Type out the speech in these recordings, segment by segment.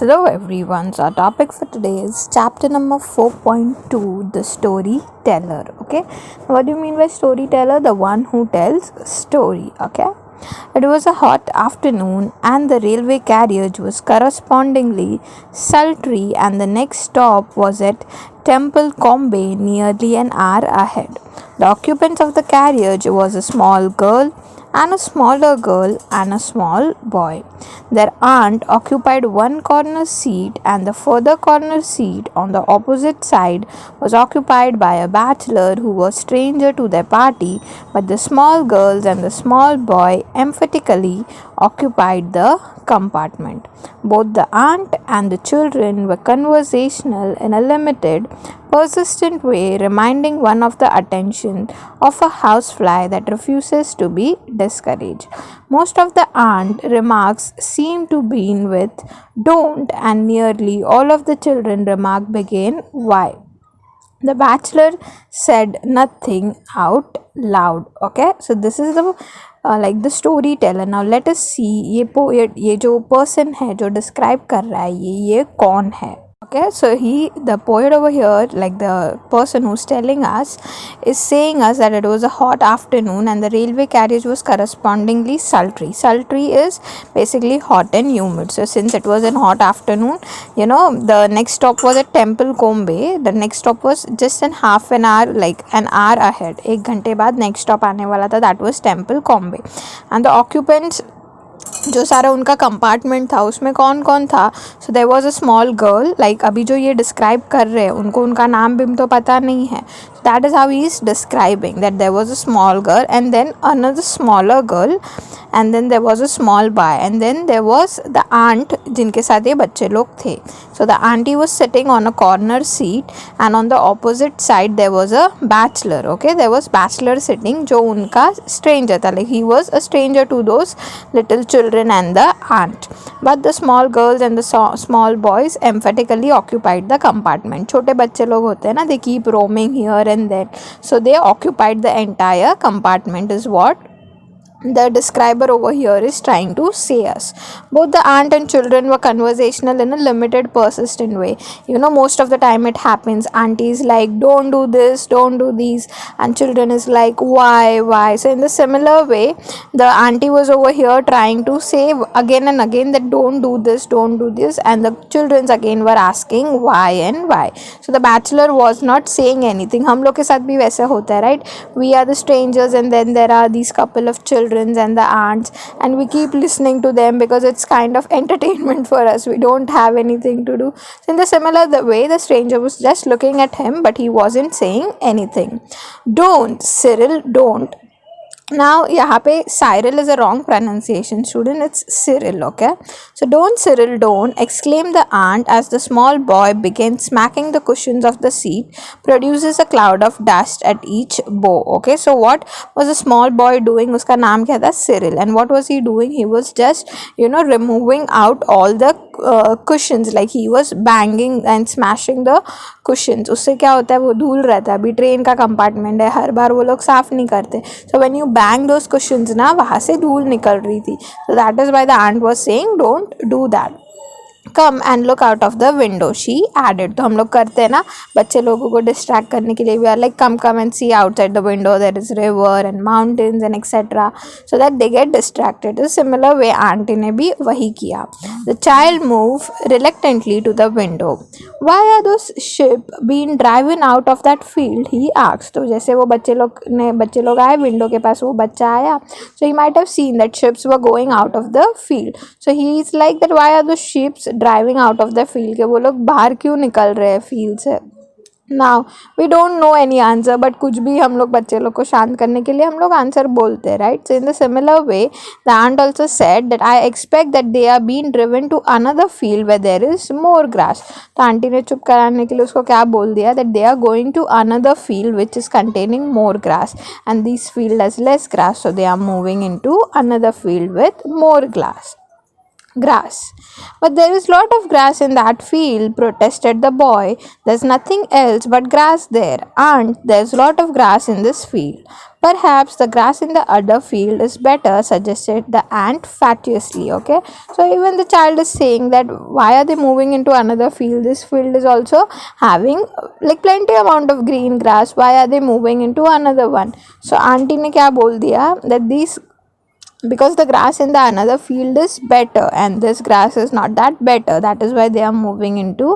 Hello everyone. So our topic for today is chapter number 4.2, the storyteller. Okay. What do you mean by storyteller? The one who tells story. Okay. It was a hot afternoon and the railway carriage was correspondingly sultry, and the next stop was at Temple Combe, nearly an hour ahead. The occupants of the carriage was a small girl and a smaller girl and a small boy. Their aunt occupied one corner seat, and the further corner seat on the opposite side was occupied by a bachelor who was stranger to their party, but the small girls and the small boy emphatically occupied the compartment. Both the aunt and the children were conversational in a limited, persistent way, reminding one of the attention of a housefly that refuses to be discouraged. Most of the aunt remarks seem to begin with don't, and nearly all of the children remark begin why. The bachelor said nothing out loud. Okay, so this is the like the storyteller. Now let us see ये poet, ये जो person है जो describe कर रहा है ये कौन है. Okay, so the poet over here, like the person who's telling us, is saying us that it was a hot afternoon and the railway carriage was correspondingly sultry. Sultry is basically hot and humid. So since it was a hot afternoon, the next stop was at Temple Combe. The next stop was just in half an hour, like an hour ahead. एक घंटे बाद next stop आने वाला था. That was Temple Combe, and the occupants जो सारा उनका compartment था उसमें कौन कौन था. So there was a small girl. Like अभी जो ये डिस्क्राइब कर रहे हैं उनको उनका नाम भी तो पता नहीं है. That is how he is describing that there was a small girl and then another smaller girl and then there was a small boy and then there was the aunt जिनके साथ ये बच्चे लोग थे. So the aunty was sitting on a corner seat and on the opposite side there was a bachelor. Okay, there was bachelor sitting जो उनका stranger था. Like he was a stranger to those little children and the aunt, but the small girls and the small boys emphatically occupied the compartment. छोटे बच्चे लोग होते हैं ना, they keep roaming here and there, so they occupied the entire compartment is what the describer over here is trying to say us. Both the aunt and children were conversational in a limited, persistent way. Most of the time it happens. Auntie is like, don't do this, don't do these, and children is like, why. So in the similar way, the auntie was over here trying to say again and again that don't do this, don't do this, and the children again were asking why and why. So the bachelor was not saying anything. हम लोग के साथ भी वैसे होता है, right? We are the strangers and then there are these couple of children and the aunts, and we keep listening to them because it's kind of entertainment for us. We don't have anything to do. So in the similar way, the stranger was just looking at him, but he wasn't saying anything. Don't, Cyril, don't. Now यहाँ पे Cyril is a wrong pronunciation, student. It's Cyril. Okay, so don't, Cyril, don't, exclaimed the aunt as the small boy began smacking the cushions of the seat, produces a cloud of dust at each bow. Okay, so what was the small boy doing? उसका नाम क्या था? Cyril. And what was he doing? He was just removing out all the cushions. Like he was banging and smashing the cushions. उससे क्या होता है, वो धूल रहता है. अभी ट्रेन का कंपार्टमेंट है, हर बार वो लोग साफ नहीं करते. So when you bang those cushions ना, वहाँ से धूल निकल रही थी. So that is why the aunt was saying don't do that. Come and look out of the window, she added. तो हम लोग करते हैं ना बच्चे लोगों को डिस्ट्रैक्ट करने के लिए. We are like, come and see outside the window, there is river and mountains and etc, so that they get distracted. The similar way auntie ने भी वही किया. The child moved reluctantly to the window. Why are those sheep being driven out of that field, he asked. तो जैसे वो बच्चे लोग आए विंडो के पास, वो बच्चा आया. So he might have seen that ships were going out of the field. So he is like that, why are those sheep driving out of the field, के वो लोग बाहर क्यों निकल रहे हैं फील्ड से. Now we don't know any answer, but कुछ भी हम लोग बच्चे लोग को शांत करने के लिए हम लोग आंसर बोलते हैं, right. So in the similar way the aunt also said that I expect that they are been driven to another field where there is more grass. तो आंटी ने चुप कराने के लिए उसको क्या बोल दिया, that they are going to another field which is containing more grass and this field has less grass, so they are moving in to another field with more grass. Grass. But there is lot of grass in that field, protested the boy. There's nothing else but grass there. Aunt, there's lot of grass in this field. Perhaps the grass in the other field is better, suggested the ant fatuously. Okay, so even the child is saying that why are they moving into another field? This field is also having like plenty amount of green grass. Why are they moving into another one? So auntie ने क्या बोल दिया that these because the grass in the another field is better and this grass is not that better, that is why they are moving into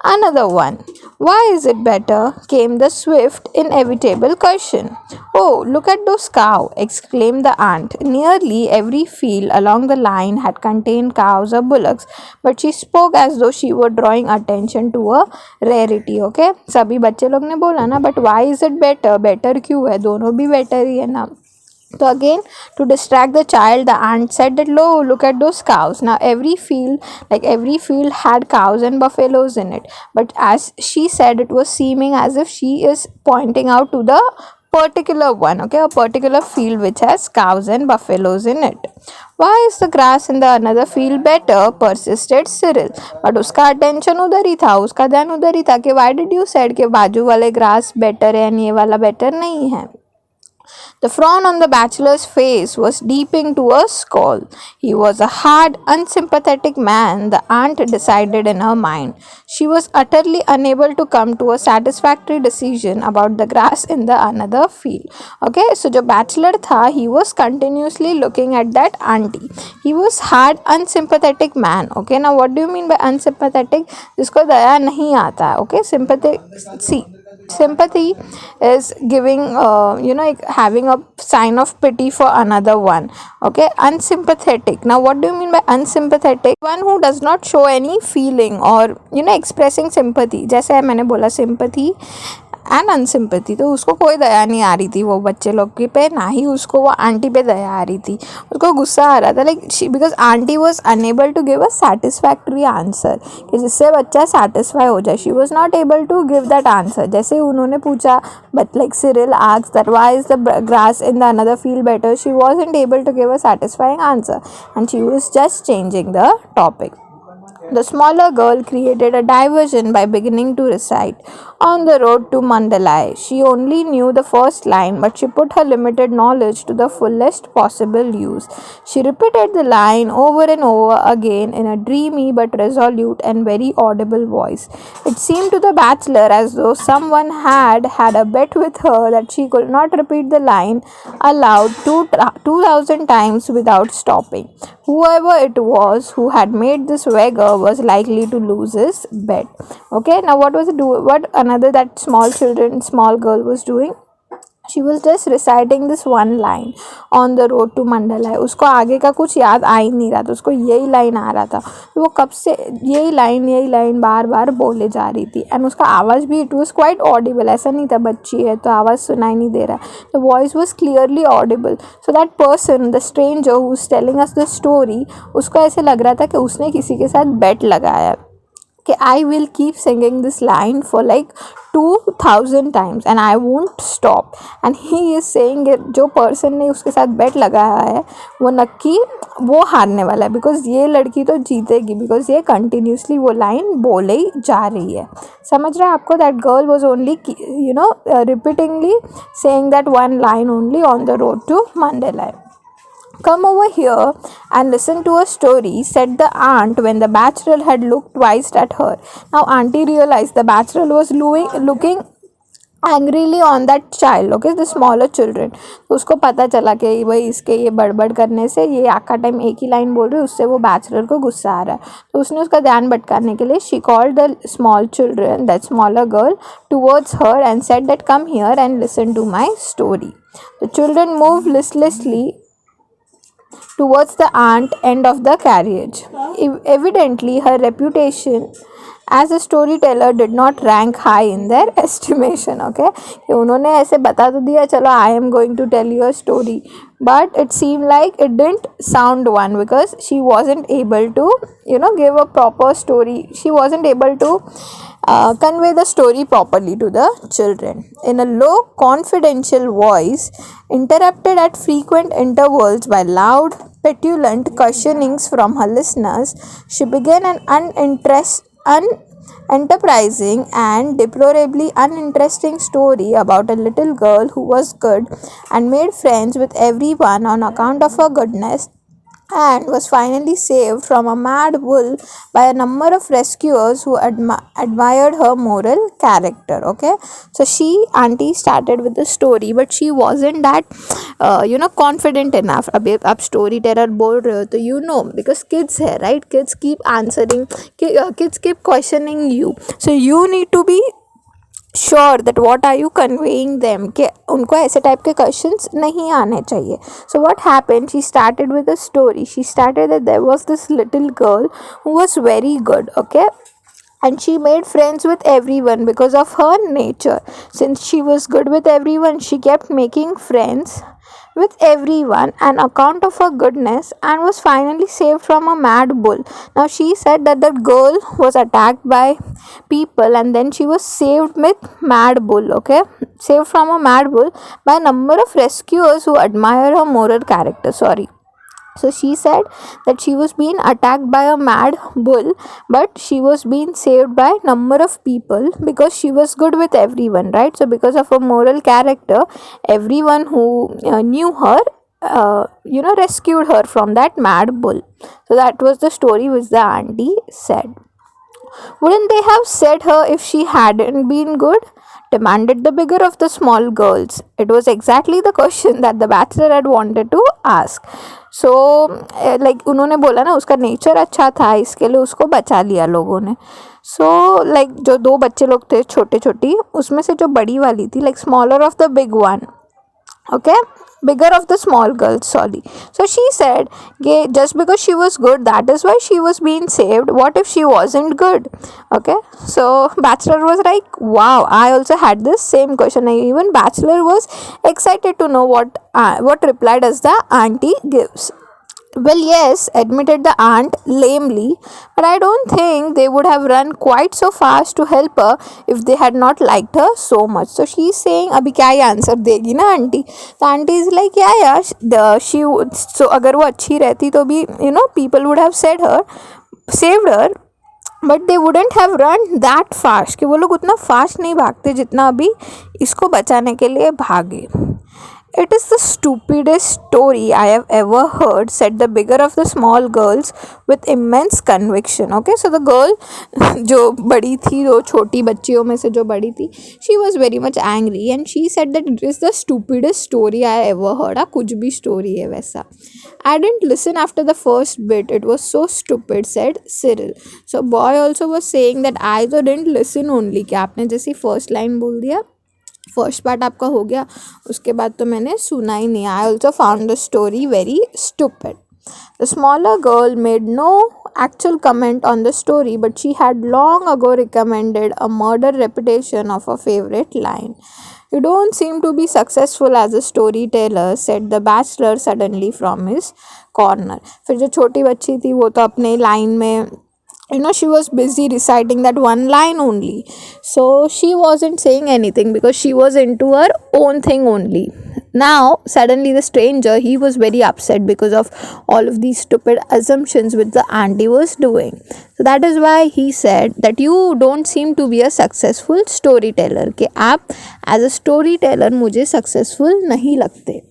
another one. Why is it better? Came the swift inevitable question. Oh, look at those cows, exclaimed the aunt. Nearly every field along the line had contained cows or bullocks, but she spoke as though she were drawing attention to a rarity. Okay, सभी बच्चे लोग ने बोला ना, but why is it better? Better क्यों है? दोनों भी better ही है ना. So again, to distract the child, the aunt said that, look at those cows. Now every field had cows and buffaloes in it. But as she said, it was seeming as if she is pointing out to the particular one, okay, a particular field which has cows and buffaloes in it. Why is the grass in the another field better? Persisted Cyril. But उसका attention उधर ही था, उसका ध्यान उधर ही था कि why did you said कि बाजू वाले grass better है and ये वाला better नहीं है. The frown on the bachelor's face was deepening to a scowl. He was a hard, unsympathetic man, the aunt decided in her mind. She was utterly unable to come to a satisfactory decision about the grass in the another field. Okay, so the bachelor tha, he was continuously looking at that auntie. He was hard, unsympathetic man. Okay, now what do you mean by unsympathetic? जिसको दया नहीं आता है. Okay, sympathy is giving having a sign of pity for another one. Okay, unsympathetic. Now what do you mean by unsympathetic? One who does not show any feeling or expressing sympathy. जैसे मैंने बोला sympathy and अनसिम्पथी, तो उसको कोई दया नहीं आ रही थी वो बच्चे लोग के पे, ना ही उसको वो आंटी पे दया आ रही थी. उसको गुस्सा आ रहा था like because aunty was unable to give a satisfactory answer कि जिससे बच्चा सेटिस्फाई हो जाए. She was not able to give that answer. जैसे उन्होंने पूछा but like Cyril asked that why is the grass in the another field better, she wasn't able to give a satisfying answer and she was just changing the topic. The smaller girl created a diversion by beginning to recite. On the road to Mandalay, she only knew the first line, but she put her limited knowledge to the fullest possible use. She repeated the line over and over again in a dreamy but resolute and very audible voice. It seemed to the bachelor as though someone had a bet with her that she could not repeat the line aloud 2,000 times without stopping. Whoever it was who had made this wager was likely to lose his bet. Okay, now what another that small girl was doing? She was just reciting this one line on the road to Mandalay. उसको आगे का कुछ याद आ ही नहीं रहा था, उसको यही लाइन आ रहा था. तो वो कब से यही लाइन बार बार बोले जा रही थी. एंड उसका आवाज़ भी इट वॉज क्वाइट ऑडिबल. ऐसा नहीं था बच्ची है तो आवाज़ सुनाई नहीं दे रहा है. The voice was clearly Audible. So that person, the stranger who is telling us the story, उसको ऐसे लग रहा था कि उसने किसी के साथ बेट लगाया कि I will keep singing this line for like 2,000 times and I won't stop. And he is saying जो पर्सन ने उसके साथ बेट लगाया है वो नक्की वो हारने वाला है, बिकॉज ये लड़की तो जीतेगी बिकॉज ये कंटिन्यूसली वो लाइन बोले ही जा रही है. समझ रहे हैं आपको? That girl was only repeatingly saying that one line only on the road to Mandalay. Come over here and listen to a story, said the aunt when the bachelor had looked twice at her. Now auntie realized the bachelor was looking angrily on that child, okay, the smaller children. तो उसको पता चला कि भाई इसके ये बड़बड़ करने से ये आखा टाइम एक ही लाइन बोल रही है, उससे वो बैचलर को गुस्सा आ रहा है. तो उसने उसका ध्यान भटकाने के लिए she called the small children, that smaller girl, towards her and said that come here and listen to my story. The children moved listlessly towards the end of the carriage. Evidently, her reputation as a storyteller did not rank high in their estimation. Okay, उन्होंने ऐसे बता तो दिया चलो I am going to tell you a story, but it seemed like it didn't sound one because she wasn't able to give a proper story. She wasn't able to convey the story properly to the children. In a low, confidential voice, interrupted at frequent intervals by loud petulant questionings from her listeners, she began an enterprising and deplorably uninteresting story about a little girl who was good and made friends with everyone on account of her goodness, and was finally saved from a mad bull by a number of rescuers who admired her moral character. Okay, so she auntie started with the story, but she wasn't that confident enough. अब storyteller बोल रहे हो तो because kids है, right? Kids keep answering, kids keep questioning you, so you need to be sure that what are you conveying them, कि उनको ऐसे type के क्वेश्चंस नहीं आने चाहिए. So what happened, she started with a story. She started that there was this little girl who was very good. Okay, and she made friends with everyone because of her nature. Since she was good with everyone, she kept making friends with everyone on account of her goodness, and was finally saved from a mad bull. Now she said that the girl was attacked by people, and then she was saved with mad bull. Okay, saved from a mad bull by a number of rescuers who admire her moral character. Sorry. So she said that she was being attacked by a mad bull, but she was being saved by number of people because she was good with everyone, right? So because of her moral character, everyone who knew her, rescued her from that mad bull. So that was the story which the auntie said. Wouldn't they have said her if she hadn't been good? Demanded the bigger of the small girls. It was exactly the question that the bachelor had wanted to ask. So like उन्होंने बोला ना उसका nature अच्छा था, इसके लिए उसको बचा लिया लोगों ने. सो लाइक जो दो बच्चे लोग थे छोटे छोटी, उसमें से जो बड़ी वाली थी, like smaller of the big one, okay, bigger of the small girls, sorry. So she said, just because she was good, that is why she was being saved. What if she wasn't good? Okay, so bachelor was like, wow, I also had this same question. Even bachelor was excited to know what reply does the auntie gives. Well, yes, admitted the aunt lamely, but I don't think they would have run quite so fast to help her if they had not liked her so much. So she's saying, अभी क्या ही answer देगी ना aunty. तो aunty is like, yeah, she would. So अगर वो अच्छी रहती तो भी people would have said her, saved her, but they wouldn't have run that fast, कि वो लोग उतना फास्ट नहीं भागते जितना अभी इसको बचाने के लिए भागे. It is the stupidest story I have ever heard, said the bigger of the small girls with immense conviction. Okay, so the girl जो बड़ी थी, जो छोटी बच्चियों में से जो बड़ी थी, she was very much angry and she said that it is the stupidest story I ever heard. कुछ भी story है वैसा. I didn't listen after the first bit. It was so stupid, said Cyril. So boy also was saying that I also didn't listen only, कि आपने जैसी first line बोल दिया, first part आपका हो गया, उसके बाद तो मैंने सुना ही नहीं. I also found the story very stupid. The smaller girl made no actual comment on the story, but she had long ago recommended a murder reputation of a favorite line. You don't seem to be successful as a storyteller, said the bachelor suddenly from his corner. फिर जो छोटी बच्ची थी वो तो अपने line में, she was busy reciting that one line only, so she wasn't saying anything because she was into her own thing only. Now suddenly the stranger, he was very upset because of all of these stupid assumptions which the auntie was doing. So that is why he said that you don't seem to be a successful storyteller, कि आप as a storyteller मुझे successful नहीं लगते.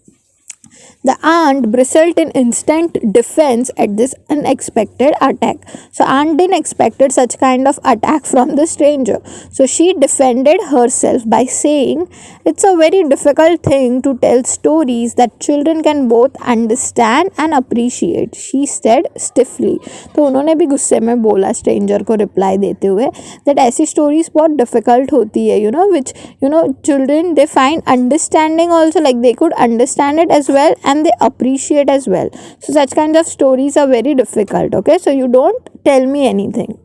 The aunt bristled in instant defense at this unexpected attack. So aunt didn't expect such kind of attack from the stranger. So she defended herself by saying, it's a very difficult thing to tell stories that children can both understand and appreciate, she said stiffly. तो उन्होंने भी गुस्से में बोला stranger को reply देते हुए that ऐसी stories बहुत difficult होती है, which children they find understanding also, like they could understand it as well and they appreciate as well. So such kinds of stories are very difficult. Okay, so you don't tell me anything.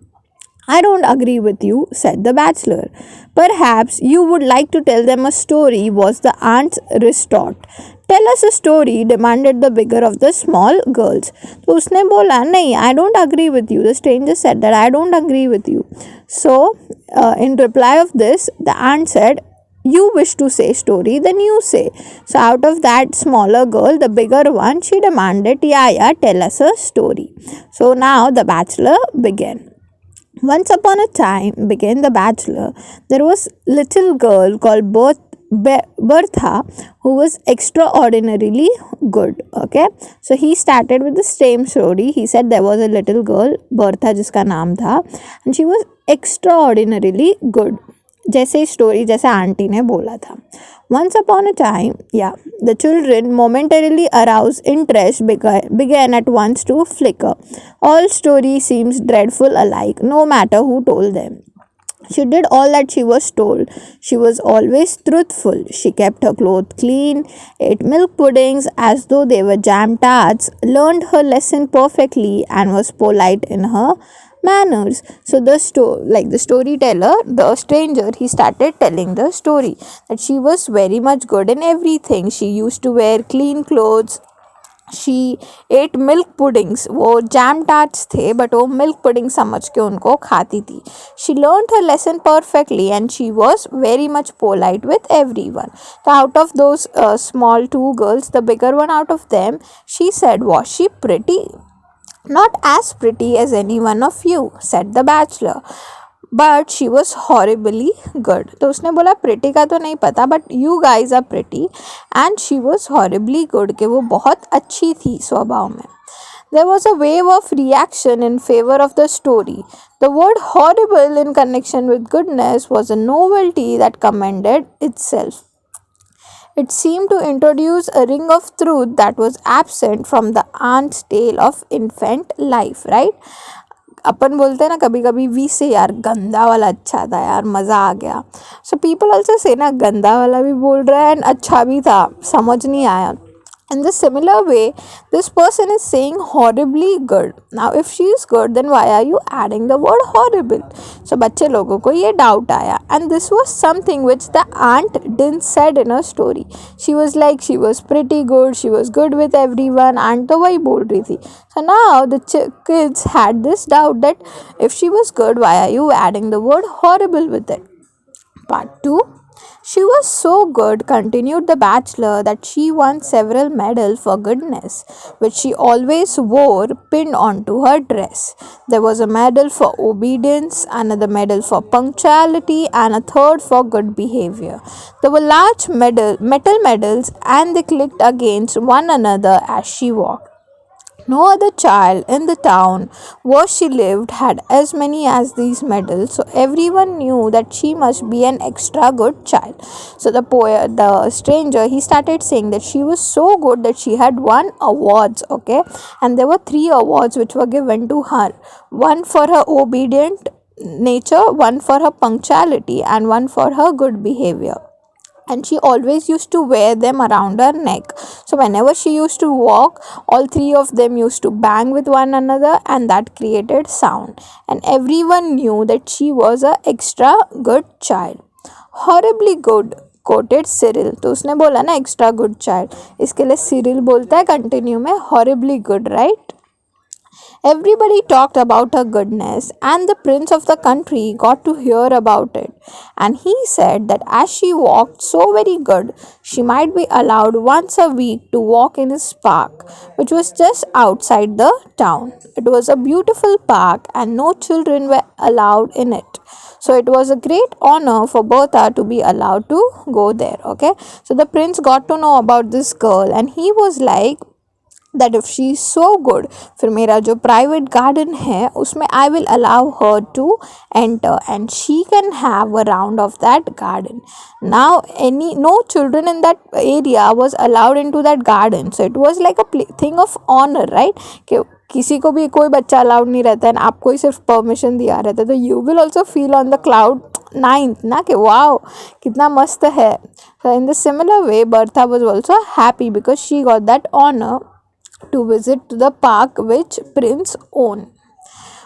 I don't agree with you, said the bachelor. Perhaps you would like to tell them a story, was the aunt's retort. Tell us a story, demanded the bigger of the small girls. तो उसने बोला, नहीं, I don't agree with you. The stranger said that I don't agree with you. So in reply of this, the aunt said, you wish to say story, then you say. So out of that smaller girl, the bigger one, she demanded, yeah, tell us a story. So now the bachelor began. Once upon a time, began the bachelor, there was little girl called Bertha, who was extraordinarily good. Okay, so he started with the same story. He said there was a little girl, Bertha जिसका नाम था, and she was extraordinarily good. जैसे story जैसे aunty ने बोला था. Once upon a time, yeah, the children, momentarily aroused interest, began at once to flicker. All stories seems dreadful alike, no matter who told them. She did all that she was told. She was always truthful. She kept her clothes clean, ate milk puddings as though they were jam tarts, learned her lesson perfectly, and was polite in her manners. So the storyteller, the stranger, he started telling the story that she was very much good in everything. She used to wear clean clothes. She ate milk puddings, वो jam tarts थे but वो milk pudding समझ के उनको खाती थी. She learn her lesson perfectly and she was very much polite with every one. तो out of those small two girls, the bigger one out of them, she said, was she pretty? Not as pretty as any one of you, said the bachelor. But she was horribly good. तो उसने बोला pretty का तो नहीं पता but you guys are pretty. And she was horribly good, कि वो बहुत अच्छी थी स्वभाव में. There was a wave of reaction in favor of the story. The word horrible in connection with goodness was a novelty that commended itself. It seemed to introduce a ring of truth that was absent from the aunt's tale of infant life, right? अपन बोलते हैं ना कभी कभी we से यार गंदा वाला अच्छा था यार, मज़ा आ गया. सो पीपल ऑल्सो से ना गंदा वाला भी बोल रहा है एंड अच्छा भी था, समझ नहीं आया. In the similar way, this person is saying horribly good. Now, if she is good, then why are you adding the word horrible? So, बच्चे लोगों को ये doubt आया. And this was something which the aunt didn't said in her story. She was like, she was pretty good, she was good with everyone. Aunt तो वही बोल रही थी. So, now the kids had this doubt that if she was good, why are you adding the word horrible with it? Part 2. She was so good, continued the bachelor, that she won several medals for goodness, which she always wore pinned onto her dress. There was a medal for obedience, another medal for punctuality, and a third for good behavior. There were large metal medals, and they clicked against one another as she walked. No other child in the town where she lived had as many as these medals, so everyone knew that she must be an extra good child. So the stranger, he started saying that she was so good that she had won awards, okay? And there were 3 awards which were given to her. One for her obedient nature, one for her punctuality, and one for her good behavior. And she always used to wear them around her neck. So whenever she used to walk, all 3 of them used to bang with one another, and that created sound. And everyone knew that she was a extra good child. Horribly good, quoted Cyril. तो उसने बोला ना extra good child, इसके लिए Cyril बोलता है continue में horribly good, right? Everybody talked about her goodness, and the prince of the country got to hear about it. And he said that as she walked so very good, she might be allowed once a week to walk in his park, which was just outside the town. It was a beautiful park, and no children were allowed in it. So it was a great honor for Bertha to be allowed to go there. Okay, so the prince got to know about this girl, and he was like that if she is so good, फिर मेरा जो private garden है उसमें I will allow her to enter, and she can have a round of that garden. Now no children in that area was allowed into that garden, so it was like a thing of honor, right? कि किसी को भी कोई बच्चा allowed नहीं रहता है, आपको ही सिर्फ परमिशन दिया रहता है, तो you will also feel on the cloud 9th ना कि वाओ कितना मस्त है. So in the similar way, Bertha was also happy because she got that honor to visit the park which Prince owned.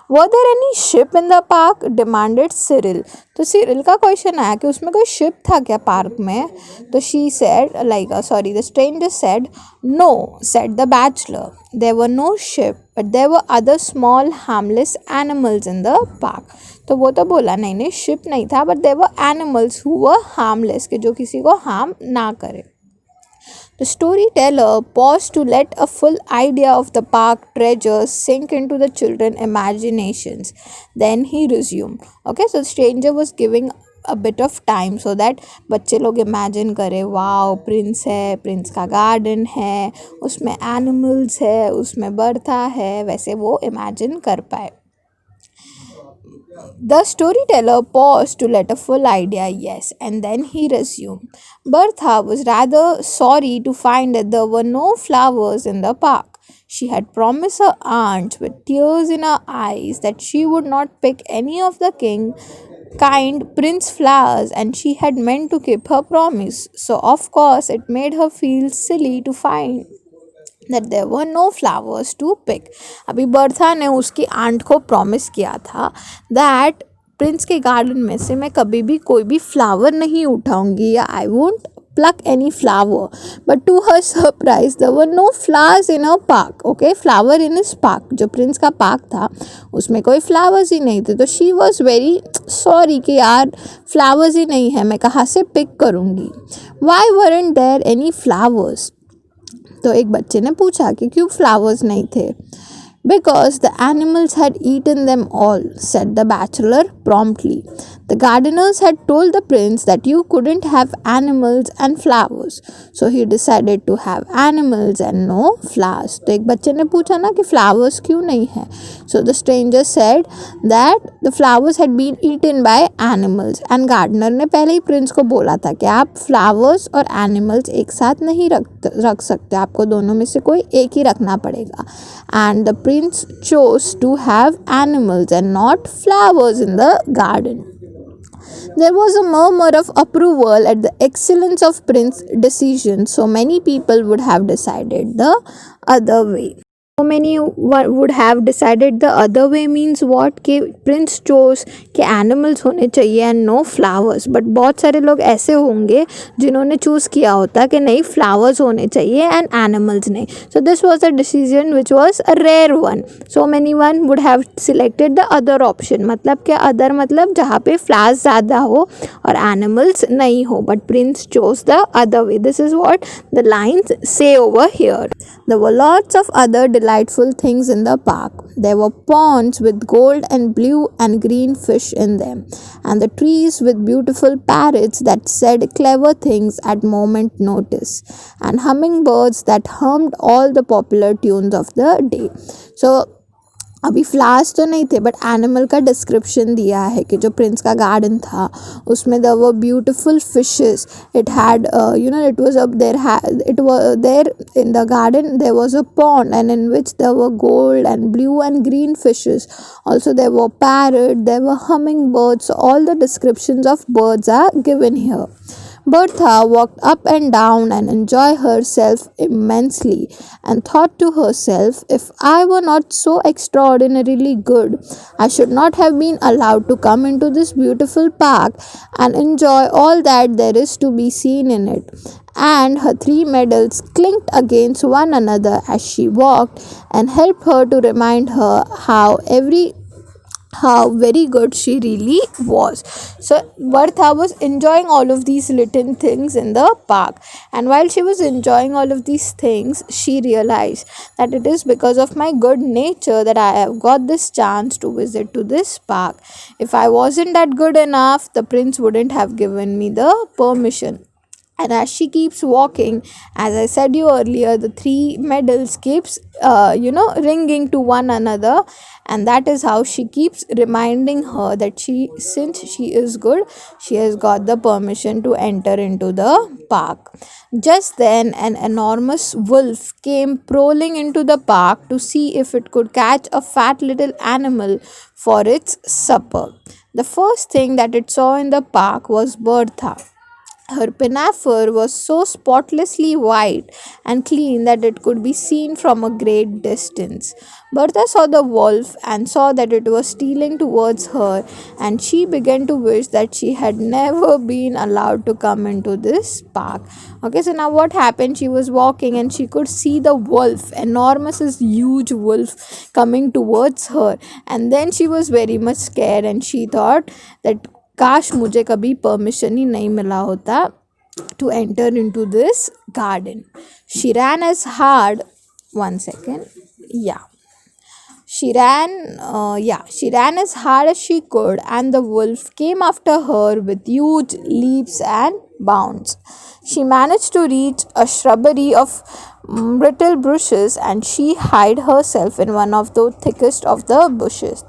Were there any ship in the park? Demanded Cyril. तो Cyril का question आया कि उसमें कोई ship था क्या park में? तो she said the stranger said, no, said the bachelor. There were no ship, but there were other small harmless animals in the park. तो वो तो बोला नहीं नहीं शिप नहीं था, but there were animals who were harmless, कि जो किसी को harm ना करे. The storyteller paused to let a full idea of the park treasures sink into the children's imaginations. Then he resumed. Okay, so the stranger was giving a bit of time so that बच्चे लोग imagine करें, wow Prince है, Prince का garden है, उसमें animals है, उसमें Bertha है, वैसे वो इमेजिन कर पाए. The storyteller paused to let a full idea, yes, and then he resumed. Bertha was rather sorry to find that there were no flowers in the park. She had promised her aunt with tears in her eyes that she would not pick any of the kind prince flowers, and she had meant to keep her promise. So, of course, it made her feel silly to find that there were no flowers to pick. अभी Bertha ने उसकी aunt को promise किया था that Prince के garden में से मैं कभी भी कोई भी फ्लावर नहीं उठाऊंगी, या I won't pluck any flower. But to her surprise, there were no flowers in her park. Okay, flower in his park. जो प्रिंस का पार्क था उसमें कोई फ्लावर्स ही नहीं थे. तो she was very sorry कि यार फ्लावर्स ही नहीं है, मैं कहाँ से पिक करूँगी. Why weren't there any flowers? तो एक बच्चे ने पूछा कि क्यों फ्लावर्स नहीं थे. Because the animals had eaten them all, said the bachelor promptly. The gardeners had told the prince that you couldn't have animals and flowers, so he decided to have animals and no flowers. तो एक बच्चे ने पूछा ना कि flowers क्यों नहीं है. So the stranger said that the flowers had been eaten by animals, and gardener ने पहले ही प्रिंस को बोला था कि आप flowers और animals एक साथ नहीं रख सकते, आपको दोनों में से कोई एक ही रखना पड़ेगा. And the prince chose to have animals and not flowers in the garden. There was a murmur of approval at the excellence of Prince's decision, so many people would have decided the other way. So many would have decided the other way means what, कि Prince chose कि animals होने चाहिए and no flowers. But बहुत सारे लोग ऐसे होंगे जिन्होंने चूज़ किया होता कि नहीं फ्लावर्स होने चाहिए एंड एनिमल्स नहीं. So this was a decision which was a rare one. So many one would have selected the other option. मतलब क्या अदर मतलब जहाँ पे फ्लावर्स ज़्यादा हो और एनिमल्स नहीं हो. But prince chose the other way. This is what the lines say over here. There were lots of other delightful things in the park. There were ponds with gold and blue and green fish in them, and the trees with beautiful parrots that said clever things at moment notice, and hummingbirds that hummed all the popular tunes of the day. So अभी flowers तो नहीं थे but animal का description दिया है कि जो Prince का गार्डन था उसमें there were beautiful fishes. It had it was up there in the garden there was a pond and in which there were gold and blue and green fishes. Also there were parrot, there were humming birds. All the descriptions of birds are given here. Bertha walked up and down and enjoyed herself immensely, and thought to herself, if I were not so extraordinarily good, I should not have been allowed to come into this beautiful park and enjoy all that there is to be seen in it. And her three medals clinked against one another as she walked, and helped her to remind her how very good she really was. So Bertha was enjoying all of these little things in the park, and while she was enjoying all of these things, she realized that it is because of my good nature that I have got this chance to visit to this park. If I wasn't that good enough, the prince wouldn't have given me the permission. And as she keeps walking, as I said you earlier, the three medals keeps ringing to one another, and that is how she keeps reminding her that since she is good, she has got the permission to enter into the park. Just then an enormous wolf came prowling into the park to see if it could catch a fat little animal for its supper. The first thing that it saw in the park was Bertha. Her pinafore was so spotlessly white and clean that it could be seen from a great distance. Bertha saw the wolf and saw that it was stealing towards her, and she began to wish that she had never been allowed to come into this park. Okay, so now what happened? She was walking and she could see the wolf, enormous, this huge wolf coming towards her, and then she was very much scared and she thought that काश मुझे कभी permission ही नहीं मिला होता to enter into this garden. She ran as hard. One second. Yeah. She ran as hard as she could, and the wolf came after her with huge leaps and bounds. She managed to reach a shrubbery of brittle bushes, and she hid herself in one of the thickest of the bushes.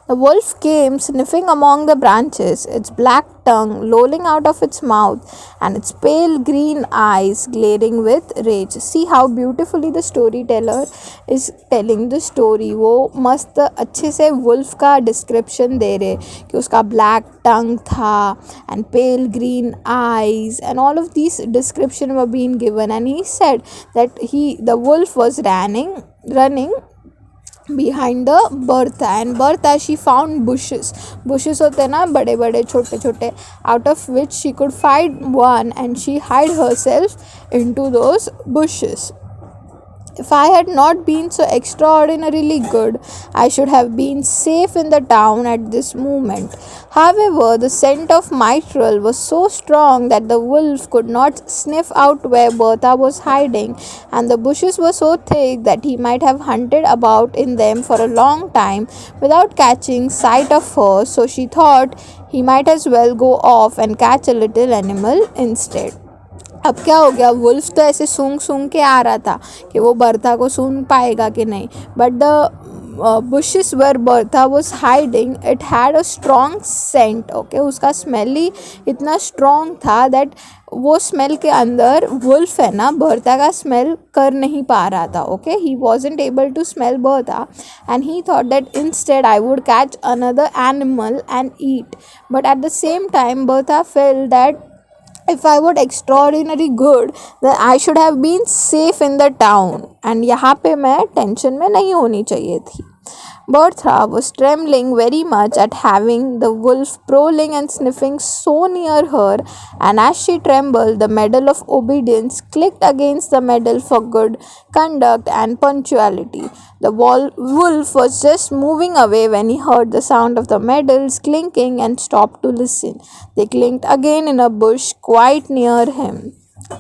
The wolf came sniffing among the branches, its black tongue lolling out of its mouth and its pale green eyes glaring with rage. See how beautifully the storyteller is telling the story. वो मस्त अच्छे से wolf का description दे रहे कि उसका black tongue था and pale green eyes and all of these description were being given, and he said that the wolf was running behind the Bertha, and Bertha she found bushes होते हैं ना बड़े बड़े छोटे छोटे, out of which she could find one and she hid herself into those bushes. If I had not been so extraordinarily good, I should have been safe in the town at this moment. However, the scent of myrtle was so strong that the wolf could not sniff out where Bertha was hiding, and the bushes were so thick that he might have hunted about in them for a long time without catching sight of her, so she thought he might as well go off and catch a little animal instead. अब क्या हो गया, wolf तो ऐसे सूंघ के आ रहा था कि वो बर्था को सूंघ पाएगा कि नहीं, but the bushes where Bertha was hiding, it had a strong scent. Okay, उसका स्मेल ही इतना स्ट्रॉन्ग था दैट वो स्मेल के अंदर वुल्फ है ना बर्था का स्मेल कर नहीं पा रहा था. Okay, he wasn't able to smell Bertha and he thought that instead I would catch another animal and eat, but at the same time Bertha felt that if I were extraordinary good, then I should have been safe in the town. And यहाँ पे मैं tension में नहीं होनी चाहिए थी. Bertha was trembling very much at having the wolf prowling and sniffing so near her, and as she trembled, the medal of obedience clicked against the medal for good conduct and punctuality. The wolf was just moving away when he heard the sound of the medals clinking and stopped to listen. They clinked again in a bush quite near him.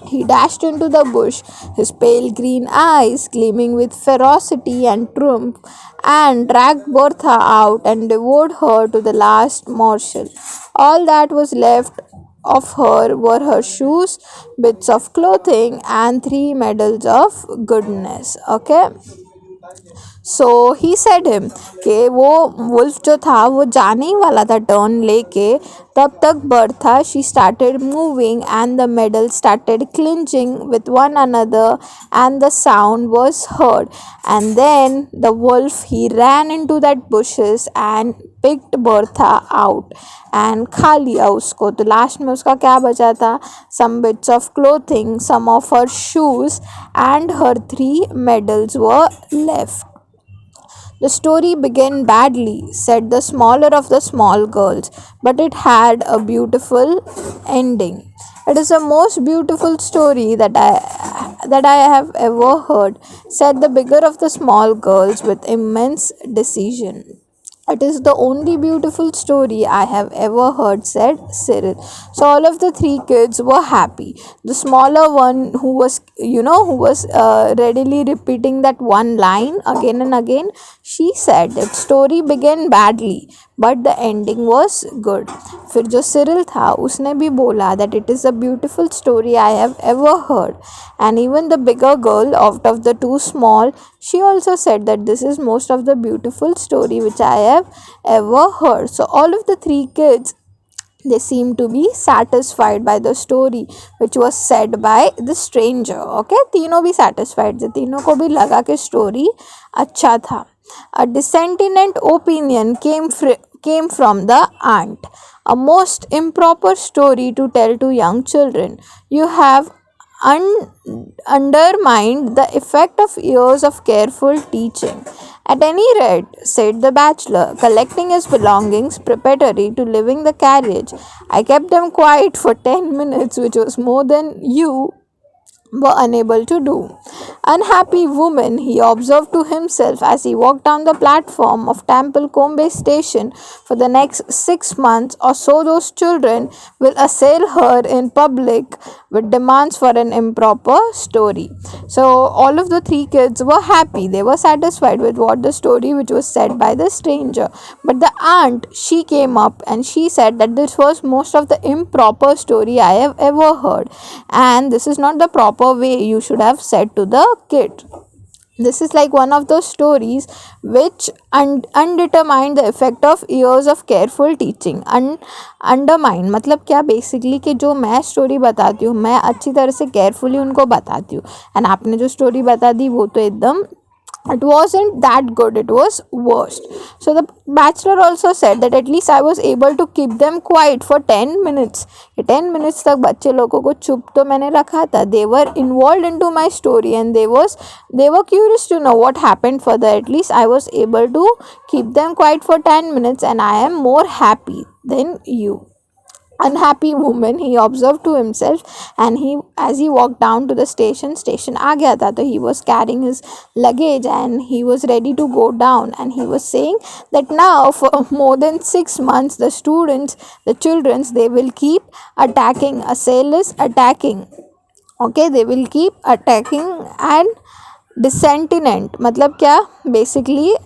He dashed into the bush, his pale green eyes gleaming with ferocity and triumph, and dragged Bertha out and devoured her to the last morsel. All that was left of her were her shoes, bits of clothing, and 3 medals of goodness. Okay. So he said him कि वो wolf जो था वो जाने ही वाला था turn लेके, तब तक Bertha she started moving and the medal started clinching with one another and the sound was heard, and then the wolf he ran into that bushes and picked Bertha out and खा लिया उसको. तो last में उसका क्या बचा था, some bits of clothing, some of her shoes and her 3 medals were left. The story began badly, said the smaller of the small girls, but it had a beautiful ending. It is the most beautiful story that I have ever heard, said the bigger of the small girls with immense decision. It is the only beautiful story I have ever heard, said Cyril. So all of the 3 kids were happy. The smaller one who was readily repeating that one line again and again, she said that story began badly but the ending was good. फिर जो Cyril था उसने भी बोला that it is a beautiful story I have ever heard, and even the bigger girl out of the 2 small, she also said that this is most of the beautiful story which I have ever heard. So all of the 3 kids, they seemed to be satisfied by the story which was said by the stranger. Okay, तीनों भी satisfied थे, तीनों को भी लगा कि story अच्छा था. A dissentient opinion came came from the aunt. A most improper story to tell to young children. You have undermined the effect of years of careful teaching. At any rate, said the bachelor, collecting his belongings preparatory to leaving the carriage, I kept them quiet for 10 minutes, which was more than you were unable to do. Unhappy woman, he observed to himself as he walked down the platform of Tamplecombe station. For the next 6 months or so, those children will assail her in public with demands for an improper story. So, all of the three kids were happy. They were satisfied with what the story which was said by the stranger. But the aunt, she came up and she said that this was most of the improper story I have ever heard, and this is not the proper way you should have said to the kid. This is like one of those stories which undetermined the effect of years of careful teaching. Undermine मतलब क्या, basically कि जो मैं story बताती हूँ मैं अच्छी तरह से केयरफुली उनको बताती हूँ, एंड आपने जो स्टोरी बता दी वो तो एकदम, it wasn't that good, it was worst. So the bachelor also said that at least I was able to keep them quiet for 10 minutes. 10 minutes तक बच्चे लोगों को चुप तो मैंने रखा था. They were involved into my story and they were curious to know what happened further. At least I was able to keep them quiet for 10 minutes and I am more happy than you. Unhappy woman, he observed to himself, and as he walked down to the station आ गया था, तो he was carrying his luggage and he was ready to go down, and he was saying that now for more than 6 months the children, they will keep attacking. A sale is attacking. Okay, they will keep attacking and dissentient. मतलब क्या, basically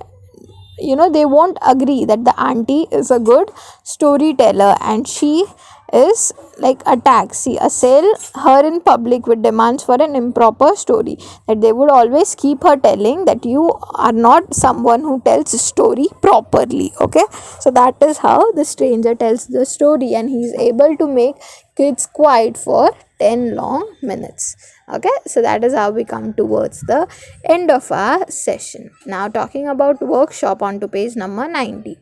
they won't agree that the auntie is a good storyteller and she is like attack. See, assail her in public with demands for an improper story. That they would always keep her telling that you are not someone who tells story properly. Okay, so that is how the stranger tells the story, and he is able to make kids quiet for 10 long minutes. Okay, so that is how we come towards the end of our session. Now talking about workshop, on to page number 90.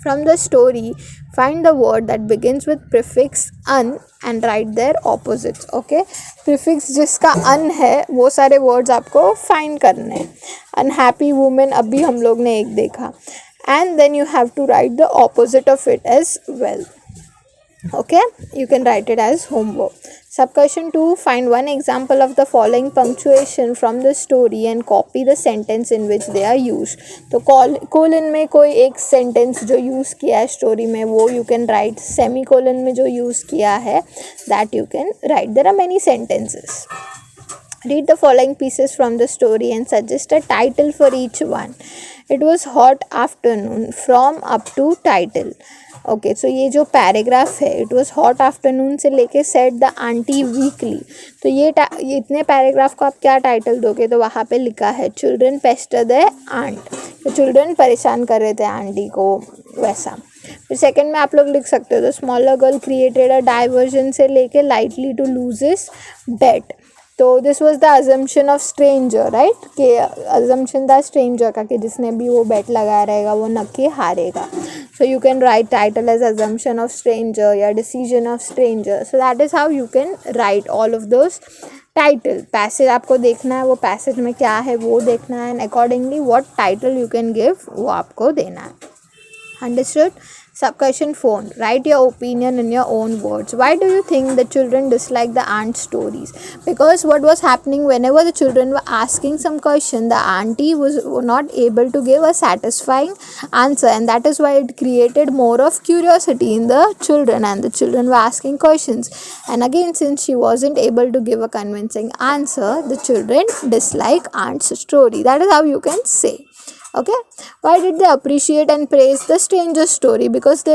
From the story, find the word that begins with prefix un and write their opposites. Okay, prefix जिसका un है वो सारे words आपको find करने हैं. Unhappy woman अभी हम लोग ने एक देखा, and then you have to write the opposite of it as well. Okay, you can write it as homework. Subquestion 2, find one example of the following punctuation from the story and copy the sentence in which they are used. तो colon में कोई एक sentence जो use किया है story में वो you can write. Semicolon में जो use किया है that you can write. There are many sentences. Read the following pieces from the story and suggest a title for each one. It was hot afternoon. From up to title. Okay, so ये जो paragraph है, it was hot afternoon से लेके set the aunty weekly, तो ये इतने paragraph को आप क्या टाइटल दोगे, तो वहाँ पे लिखा है चिल्ड्रन पेस्टर द आंट, तो चिल्ड्रन परेशान कर रहे थे आंटी को, वैसा. फिर सेकंड में आप लोग लिख सकते हो the smaller girl created a diversion से लेके लाइटली टू लूज हिज बेट. तो this was the assumption of stranger, right, कि अजम्पशन था स्ट्रेंजर का कि जिसने भी वो बेट लगाया रहेगा वो नक्की हारेगा. So you can write title as assumption of stranger या decision of stranger. So that is how you can write all of those title. Passage आपको देखना है, वो पैसेज में क्या है वो देखना है, and accordingly what title you can give वो आपको देना है. Understood. Subquestion 4. Write your opinion in your own words. Why do you think the children dislike the aunt stories? Because what was happening, whenever the children were asking some question, the auntie was not able to give a satisfying answer, and that is why it created more of curiosity in the children, and the children were asking questions. And again, since she wasn't able to give a convincing answer, the children dislike aunt's story. That is how you can say. Okay, why did they appreciate and praise the stranger story? Because they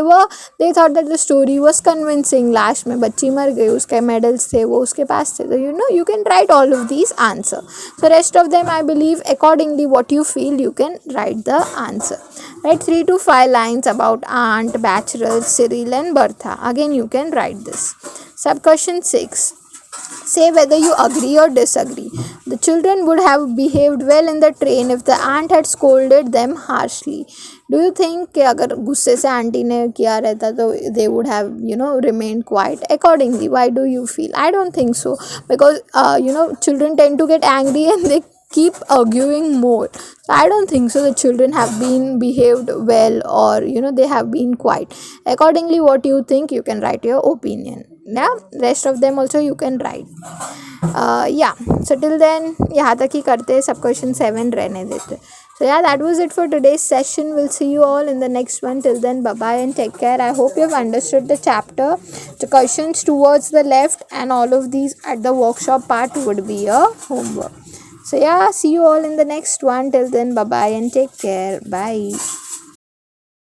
thought that the story was convincing. Last में बच्ची मर गई, उसके medals थे वो उसके पास थे. तो you can write all of these answer. So rest of them I believe accordingly what you feel you can write the answer. Write 3 to 5 lines about aunt, bachelor, Cyril and Bertha. Again you can write this. Subquestion 6. Say whether you agree or disagree. The children would have behaved well in the train if the aunt had scolded them harshly. Do you think कि अगर गुस्से से aunty ने किया रहता तो they would have remained quiet accordingly? Why do you feel? I don't think so, because children tend to get angry and they keep arguing more. So I don't think so the children have been behaved well, or they have been quiet. Accordingly, what you think, you can write your opinion. Yeah, rest of them also you can write. Yeah, so till then यहाँ तक ही करते हैं, सब question 7 रहने देते. So yeah, that was it for today's session. We'll see you all in the next one. Till then, bye bye and take care. I hope you've understood the chapter. The questions towards the left and all of these at the workshop part would be your homework. So yeah, see you all in the next one. Till then, bye bye and take care. Bye.